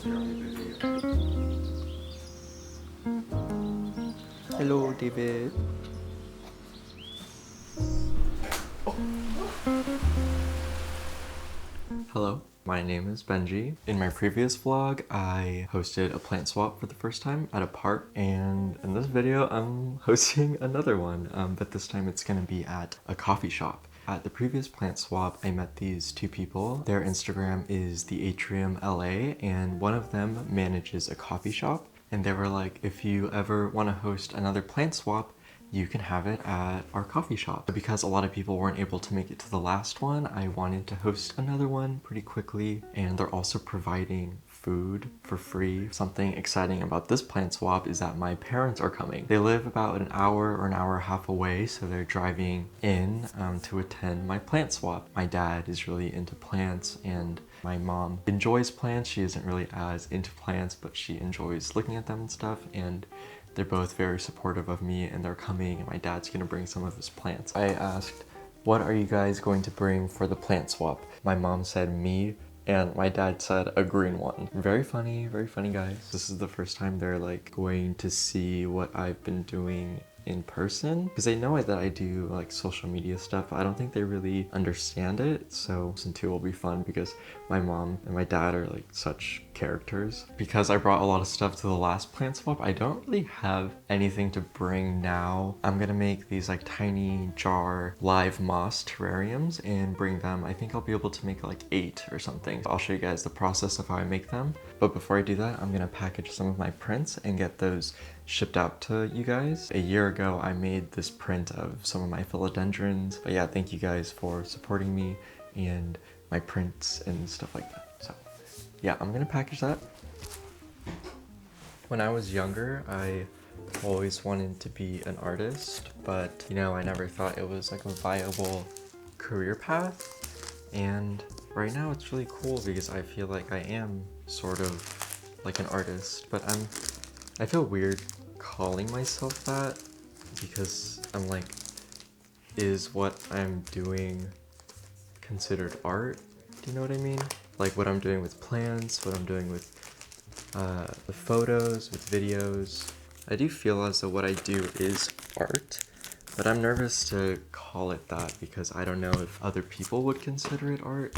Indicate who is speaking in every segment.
Speaker 1: Hello, David. Hello, my name is Benji. In my previous vlog, I hosted a plant swap for the first time at a park, and in this video, I'm hosting another one, but this time it's gonna be at a coffee shop. At the previous plant swap, I met these two people. Their Instagram is the Atrium LA, and one of them manages a coffee shop. And they were like, if you ever want to host another plant swap, you can have it at our coffee shop. But because a lot of people weren't able to make it to the last one, I wanted to host another one pretty quickly. And they're also providing food for free. Something exciting about this plant swap is that my parents are coming. They live about an hour or an hour and a half away, so they're driving in to attend my plant swap. My dad is really into plants, and my mom enjoys plants. She isn't really as into plants, but she enjoys looking at them and stuff, and they're both very supportive of me, and they're coming, and my dad's gonna bring some of his plants. I asked, what are you guys going to bring for the plant swap? My mom said me, and my dad said a green one. Very funny guys. This is the first time they're like going to see what I've been doing in person, because they know that I do like social media stuff. I don't think they really understand it, so season 2 will be fun because my mom and my dad are like such characters. Because I brought a lot of stuff to the last plant swap, I don't really have anything to bring now. I'm gonna make these like tiny jar live moss terrariums and bring them. I think I'll be able to make like 8 or something. I'll show you guys the process of how I make them, but before I do that, I'm gonna package some of my prints and get those shipped out to you guys. A year ago, I made this print of some of my philodendrons. But yeah, thank you guys for supporting me and my prints and stuff like that. So yeah, I'm gonna package that. When I was younger, I always wanted to be an artist, but you know, I never thought it was like a viable career path. And right now it's really cool because I feel like I am sort of like an artist, but I feel weird calling myself that because I'm like, is what I'm doing considered art? Do you know what I mean? Like what I'm doing with plants, what I'm doing with the photos, with videos. I do feel as though what I do is art, but I'm nervous to call it that because I don't know if other people would consider it art,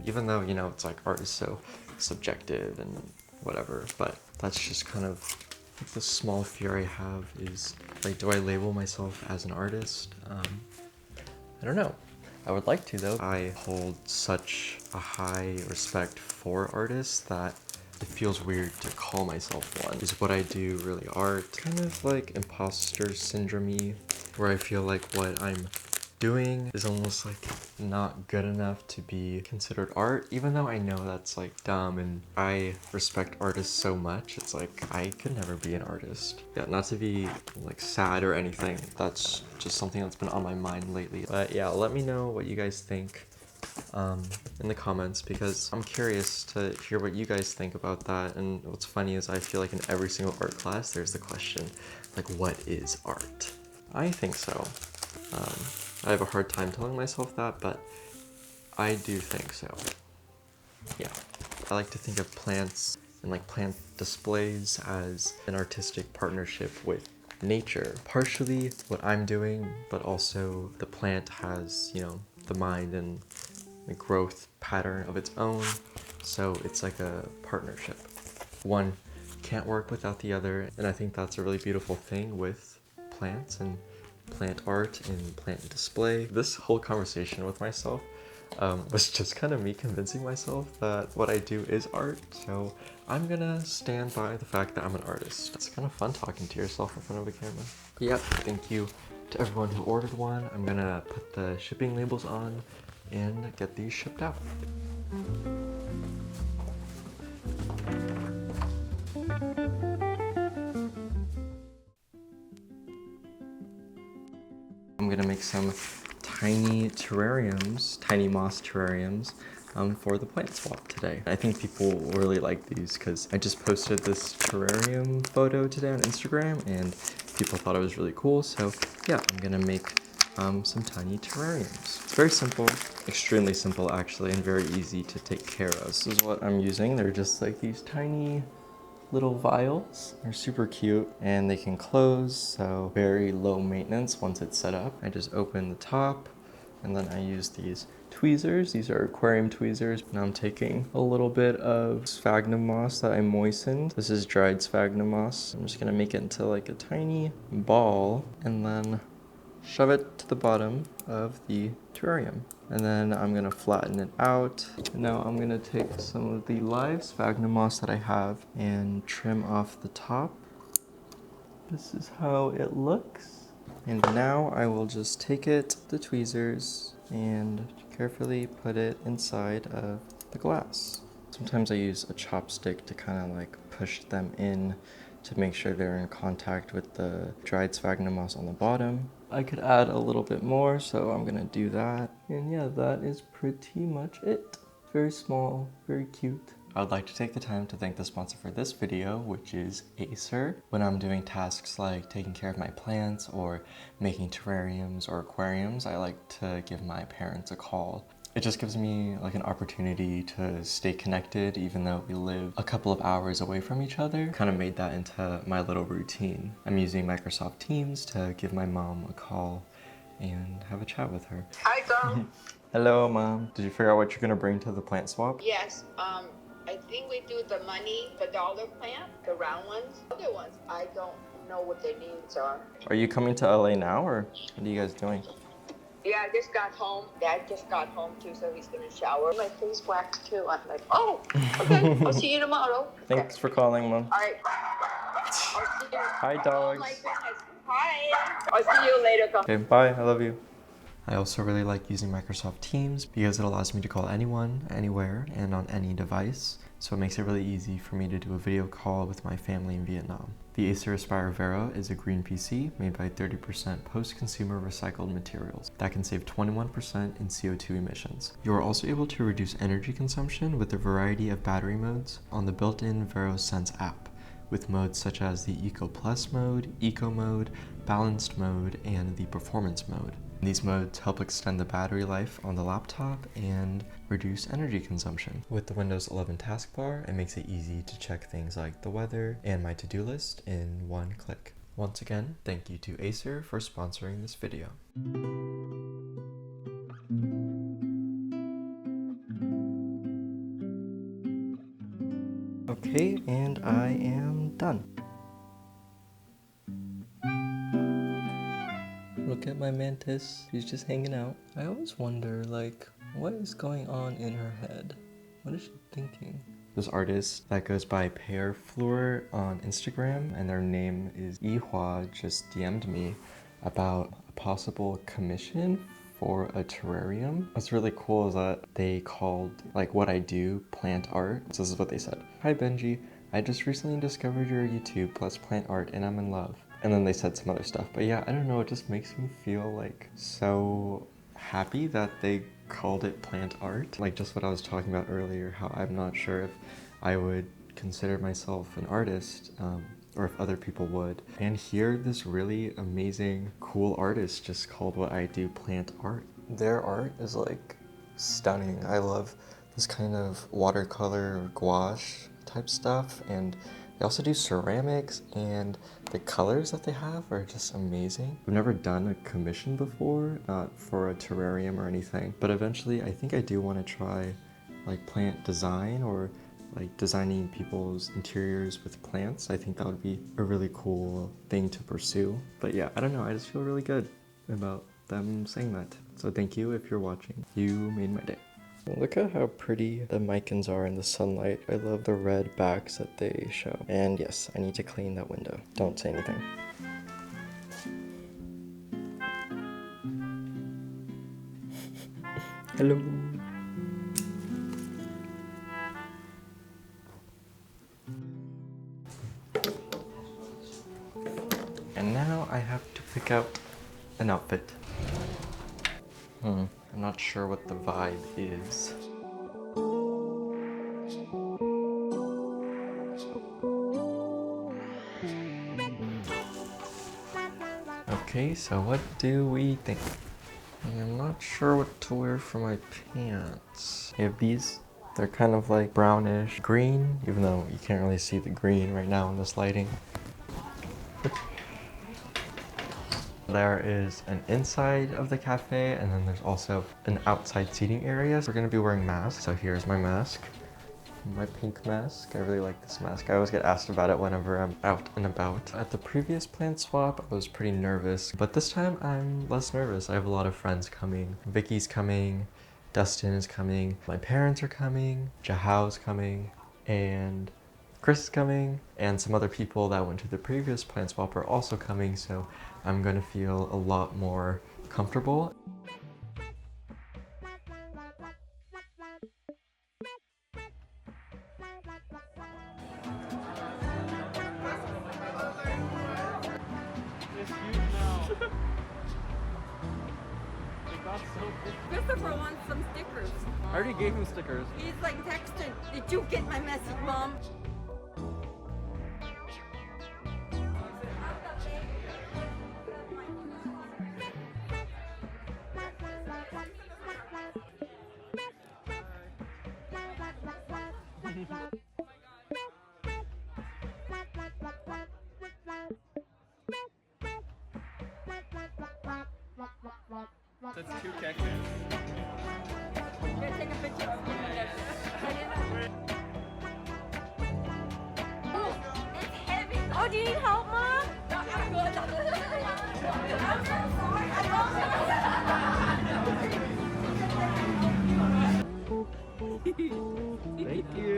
Speaker 1: even though, you know, it's like art is so subjective and whatever, but that's just kind of like the small fear I have is like, do I label myself as an artist? I don't know. I would like to though. I hold such a high respect for artists that it feels weird to call myself one. Is what I do really art? Kind of like imposter syndrome-y, where I feel like what I'm doing is almost like not good enough to be considered art, even though I know that's like dumb and I respect artists so much. It's like I could never be an artist. Yeah, not to be like sad or anything, that's just something that's been on my mind lately. But yeah, let me know what you guys think in the comments, because I'm curious to hear what you guys think about that. And what's funny is I feel like in every single art class there's the question like, what is art? I think so. I have a hard time telling myself that, but I do think so. Yeah. I like to think of plants and like plant displays as an artistic partnership with nature. Partially what I'm doing, but also the plant has, you know, the mind and the growth pattern of its own. So it's like a partnership. One can't work without the other, and I think that's a really beautiful thing with plants and plant art and plant display. This whole conversation with myself was just kind of me convincing myself that what I do is art, so I'm gonna stand by the fact that I'm an artist. It's kind of fun talking to yourself in front of a camera. But yeah, thank you to everyone who ordered one. I'm gonna put the shipping labels on and get these shipped out. I'm gonna make some tiny terrariums, tiny moss terrariums for the plant swap today. I think people will really like these because I just posted this terrarium photo today on Instagram and people thought it was really cool. So yeah, I'm gonna make some tiny terrariums. It's very simple, extremely simple actually, and very easy to take care of. This is what I'm using. They're just like these tiny little vials. They're super cute and they can close, so very low maintenance once it's set up. I just open the top and then I use these tweezers. These are aquarium tweezers. Now I'm taking a little bit of sphagnum moss that I moistened. This is dried sphagnum moss. I'm just gonna make it into like a tiny ball and then shove it to the bottom of the terrarium. And then I'm gonna flatten it out. And now I'm gonna take some of the live sphagnum moss that I have and trim off the top. This is how it looks. And now I will just take it, the tweezers, and carefully put it inside of the glass. Sometimes I use a chopstick to kind of like push them in to make sure they're in contact with the dried sphagnum moss on the bottom. I could add a little bit more, so I'm gonna do that. And yeah, that is pretty much it. Very small, very cute. I would like to take the time to thank the sponsor for this video, which is Acer. When I'm doing tasks like taking care of my plants or making terrariums or aquariums, I like to give my parents a call. It just gives me like an opportunity to stay connected even though we live a couple of hours away from each other. Kind of made that into my little routine. I'm using Microsoft Teams to give my mom a call and have a chat with her.
Speaker 2: Hi, girl.
Speaker 1: Hello, Mom. Did you figure out what you're gonna bring to the plant swap?
Speaker 2: Yes, I think we do the money, the dollar plant, the round ones. Other ones, I don't know what their needs are.
Speaker 1: Are you coming to LA now, or what are you guys doing?
Speaker 2: Yeah, I just got home. Dad just got home too, so he's gonna shower. My face waxed too. I'm like, oh, okay. I'll see you tomorrow.
Speaker 1: Thanks for calling, Mom.
Speaker 2: All right. I'll see you.
Speaker 1: Hi, dogs.
Speaker 2: Oh my goodness. Hi. I'll see you later.
Speaker 1: Okay, bye. I love you. I also really like using Microsoft Teams because it allows me to call anyone, anywhere, and on any device. So it makes it really easy for me to do a video call with my family in Vietnam. The Acer Aspire Vero is a green PC made by 30% post-consumer recycled materials that can save 21% in CO2 emissions. You are also able to reduce energy consumption with a variety of battery modes on the built-in Vero Sense app, with modes such as the Eco Plus mode, Eco mode, Balanced mode, and the Performance mode. These modes help extend the battery life on the laptop and reduce energy consumption. With the Windows 11 taskbar, it makes it easy to check things like the weather and my to-do list in one click. Once again, thank you to Acer for sponsoring this video. Okay, and I am done. Look at my mantis, she's just hanging out. I always wonder, like, what is going on in her head? What is she thinking? This artist that goes by pearfleur on Instagram, and their name is Ihua, just DM'd me about a possible commission for a terrarium. What's really cool is that they called, like, what I do plant art. So this is what they said. Hi Benji, I just recently discovered your YouTube plus plant art and I'm in love. And then they said some other stuff. But yeah, I don't know, it just makes me feel like so happy that they called it plant art. Like just what I was talking about earlier, how I'm not sure if I would consider myself an artist or if other people would. And here, this really amazing, cool artist just called what I do plant art. Their art is like stunning. I love this kind of watercolor or gouache type stuff, and they also do ceramics, and the colors that they have are just amazing. I've never done a commission before, not for a terrarium or anything, but eventually I think I do want to try like plant design or like designing people's interiors with plants. I think that would be a really cool thing to pursue. But yeah, I don't know, I just feel really good about them saying that. So thank you if you're watching. You made my day. Look at how pretty the mycans are in the sunlight. I love the red backs that they show. And yes, I need to clean that window. Don't say anything. Hello. And now I have to pick out an outfit. I'm not sure what the vibe is. Okay, so what do we think? not sure what to wear for my pants. I have these. They're kind of like brownish green, even though you can't really see the green right now in this lighting. There is an inside of the cafe, and then there's also an outside seating area. So we're gonna be wearing masks. So here's my mask, my pink mask. I really like this mask. I always get asked about it whenever I'm out and about. At the previous plant swap, I was pretty nervous, but this time I'm less nervous. I have a lot of friends coming. Vicky's coming, Dustin is coming, my parents are coming, Jahao's coming, and Chris is coming, and some other people that went to the previous plant swap are also coming, so I'm gonna feel a lot more comfortable.
Speaker 3: Christopher wants some stickers.
Speaker 4: I already gave him stickers.
Speaker 3: He's like texting, did you get my message, Mom?
Speaker 4: That's 2 cactus.
Speaker 3: Here, take a picture of me. Oh, it's heavy. Oh, do you need help, Mom? No, I'm good. I'm so sorry.
Speaker 4: Thank you.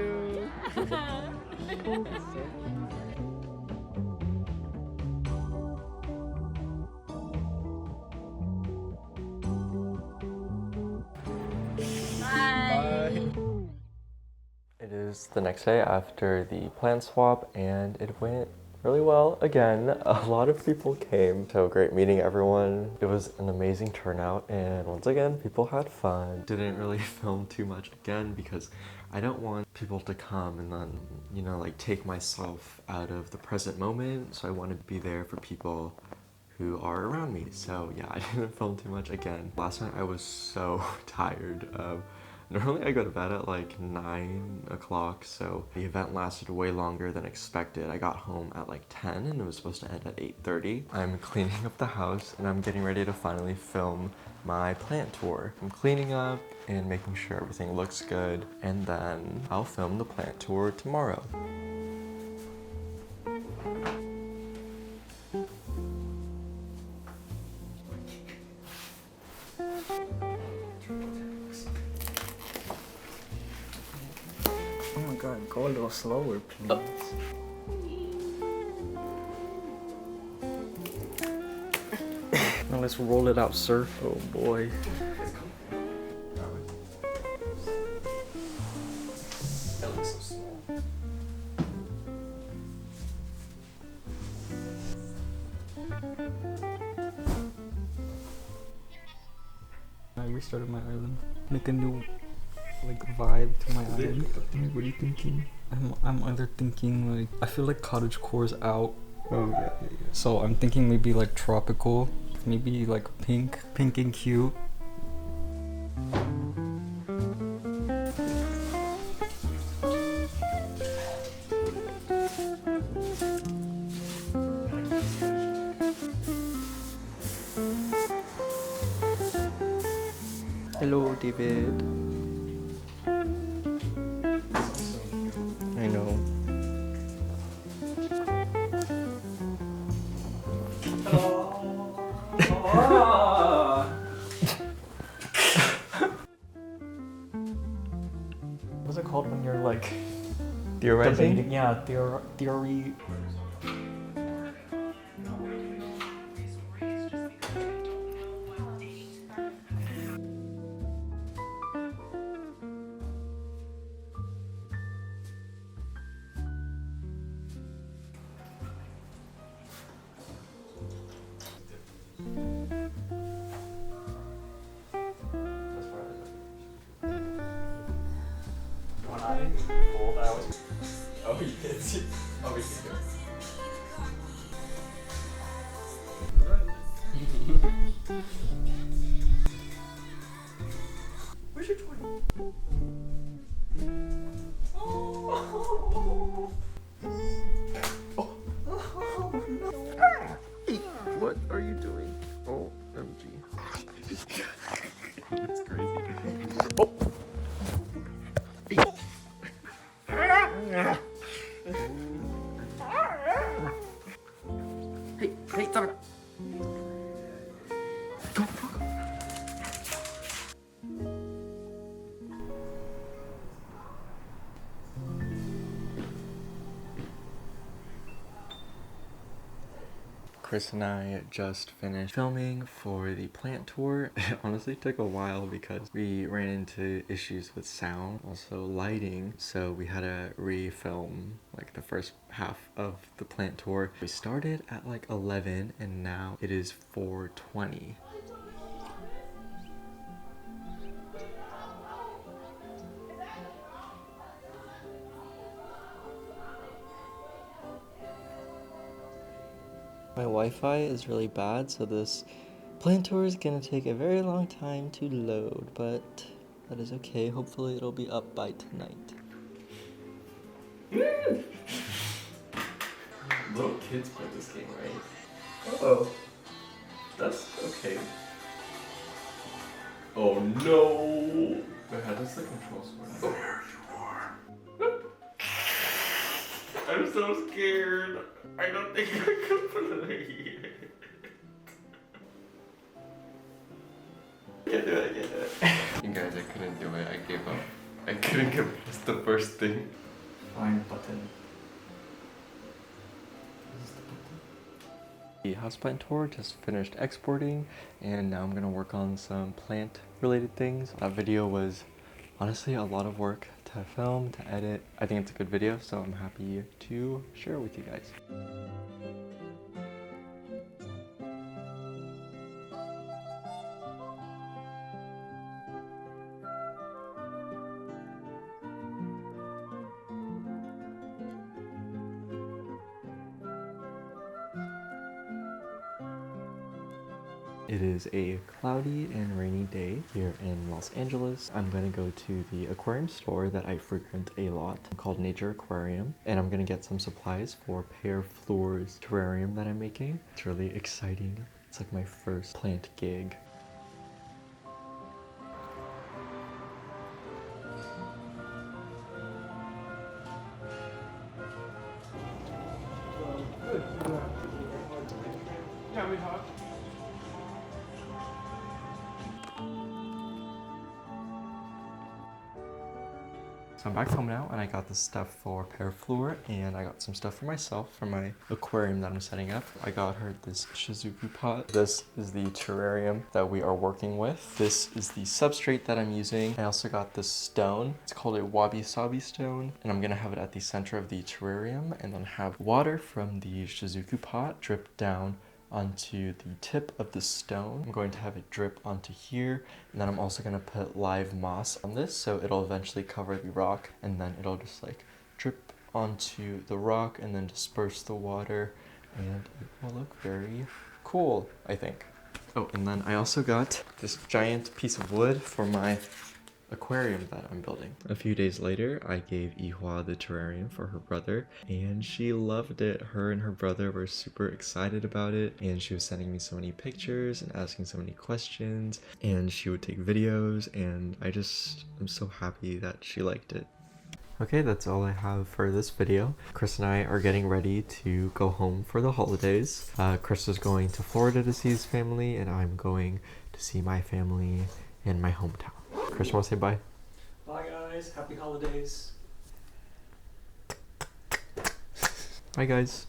Speaker 4: Bye.
Speaker 1: It is the next day after the plant swap, and it went really well again. A lot of people came, so great meeting everyone. It was an amazing turnout, and once again, people had fun. Didn't really film too much again because I don't want people to come and then, you know, like take myself out of the present moment. So I wanted to be there for people who are around me. So yeah, I didn't film too much again. Last night I was so tired. Normally I go to bed at like 9 o'clock, so the event lasted way longer than expected. I got home at like 10 and it was supposed to end at 8:30. I'm cleaning up the house and I'm getting ready to finally film my plant tour. I'm cleaning up and making sure everything looks good, and then I'll film the plant tour tomorrow.
Speaker 4: Oh my god, go a little slower, please. Now let's roll it out, sir. Oh boy. That looks so small. I restarted my island. Make a new like vibe to my island. What are you thinking? I'm either thinking like, I feel like cottagecore is out. Oh yeah. So I'm thinking maybe like tropical, maybe like pink and cute. Hello, David. I know. What's it called when you're like
Speaker 1: Theorizing?
Speaker 4: debating? Yeah, theory. When I pulled, I was. Oh, you did see. Oh, we can go.
Speaker 1: you're doing? What are you doing? Oh, MG. It's crazy. Oh. Hey, stop it. Go. Chris and I just finished filming for the plant tour. It honestly took a while because we ran into issues with sound, also lighting, so we had to refilm like the first half of the plant tour. We started at like 11 and now it is 4:20. My Wi-Fi is really bad, so this plant tour is gonna take a very long time to load, but that is okay. Hopefully it'll be up by tonight. Little kids play this game, right? Oh, that's okay. Oh no! Wait, how does the controls work? There you are. I'm so scared. I don't think I could play it. I can't do it. You guys, I couldn't do it. I gave up. I couldn't get past the first thing. Find button. The houseplant tour just finished exporting, and now I'm gonna work on some plant-related things. That video was honestly a lot of work to film, to edit. I think it's a good video, so I'm happy to share it with you guys. It is a cloudy and rainy day here in Los Angeles. I'm gonna go to the aquarium store that I frequent a lot called Nature Aquarium, and I'm gonna get some supplies for pearfleur's terrarium that I'm making. It's really exciting. It's like my first plant gig.
Speaker 4: Yeah, we have.
Speaker 1: So I'm back home now, and I got the stuff for pearfleur, and I got some stuff for myself for my aquarium that I'm setting up. I got her this Shizuku pot. This is the terrarium that we are working with. This is the substrate that I'm using. I also got this stone. It's called a wabi-sabi stone, and I'm gonna have it at the center of the terrarium, and then have water from the Shizuku pot drip down onto the tip of the stone. I'm going to have it drip onto here, and then I'm also going to put live moss on this, so it'll eventually cover the rock, and then it'll just like drip onto the rock and then disperse the water, and it will look very cool, I think. Oh, and then I also got this giant piece of wood for my aquarium that I'm building. A few days later, I gave Ihua the terrarium for her brother, and she loved it. Her and her brother were super excited about it, and she was sending me so many pictures and asking so many questions, and she would take videos, and I'm so happy that she liked it. Okay, that's all I have for this video. Chris and I are getting ready to go home for the holidays. Chris is going to Florida to see his family, and I'm going to see my family in my hometown. Chris, want to say bye?
Speaker 4: Bye guys, happy holidays.
Speaker 1: Bye guys.